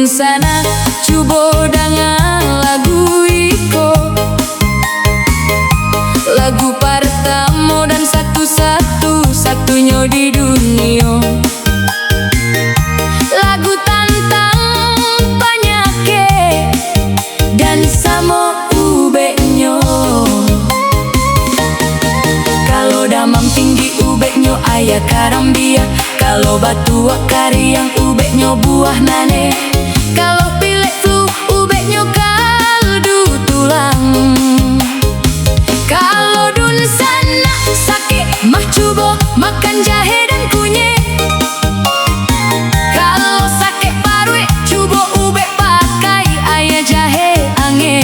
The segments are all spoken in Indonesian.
sana coba dengan lagu iko, lagu pertama dan satu-satunya di dunia. Lagu tentang penyakit dan sama ubeknya. Kalau damam tinggi ubeknya ayah karambia, kalau batu akari yang ubeknya buah nane, kalau pilek flu ubeknya kaldu tulang. Kalau dun sana sakit mah coba makan jahe dan kunyit. Kalau sakit paru coba ubek pakai ayah jahe ange.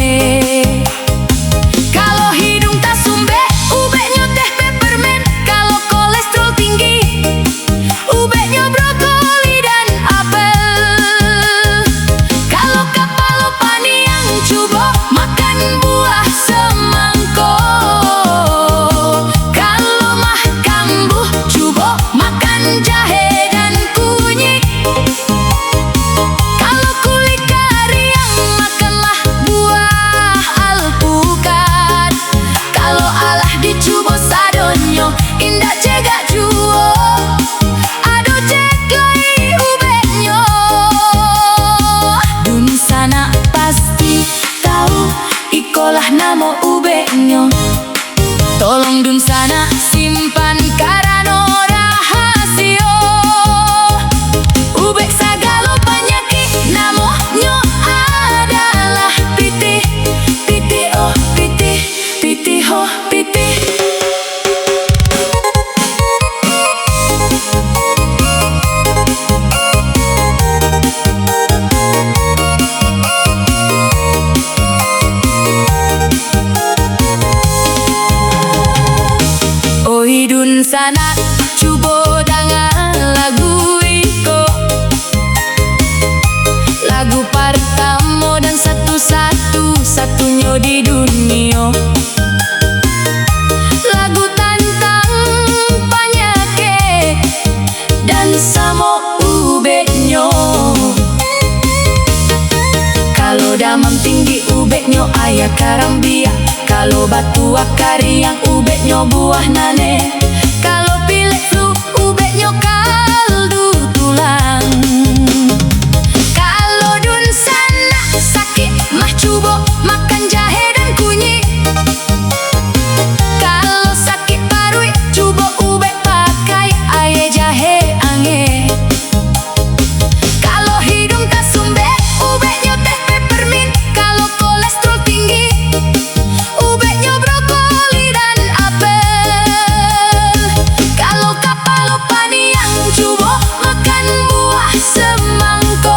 Kalau hidung tak sumbe ubeknya teh peppermint. Kalau kolesterol tinggi ubeknya brokoli dan apel. Kalau kepala paniang coba makan buah semangkuk. Kalau mah kambuh coba makan jahe dan kunyit. Kalau kulit kariang makanlah buah alpukat. Kalau alah dicoba sadonyo indah cegak juo. Aduh ceklai ubeknya. Dun sana pasti tahu ikolah nama ubeknya. Tolong dun sana simpan karena rahasia. Ubek sagala penyakit namanya adalah pitih. Pitih oh pitih, pitih oh pitih. Oh hidun sana coba dengan lagu iko, lagu pertama dan satu-satunya di dunia. Lagu tentang penyakit dan sama ubeknya. Kalau damam tinggi ubeknya ayah karambia, kalau batu akari yang ubeknya buah nane, kalau pilek flu ubeknya kaldu tulang. Kalau dun sana sakit mah coba makan jahe dan kunyit. Kalau sakit paru coba ubek pakai ayah jahe ange. Kalau hidung tak sumbe ubeknya teh peppermint. Kalau kolesterol tinggi ubeknya brokoli dan apel. Kalau kepala paniang coba makan buah semangkuk.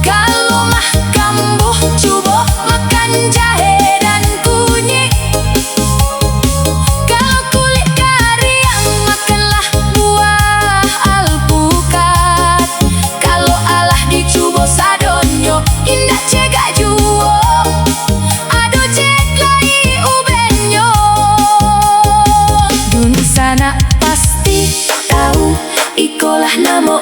Kalau mah kambuh coba makan jahe dan kunyit. Kalau kulit kariang makanlah buah alpukat. Kalau alah dicoba sadonyo indah cegak juo. Aduh ceklai ubeknya. Dun sana pasti tahu ikolah nama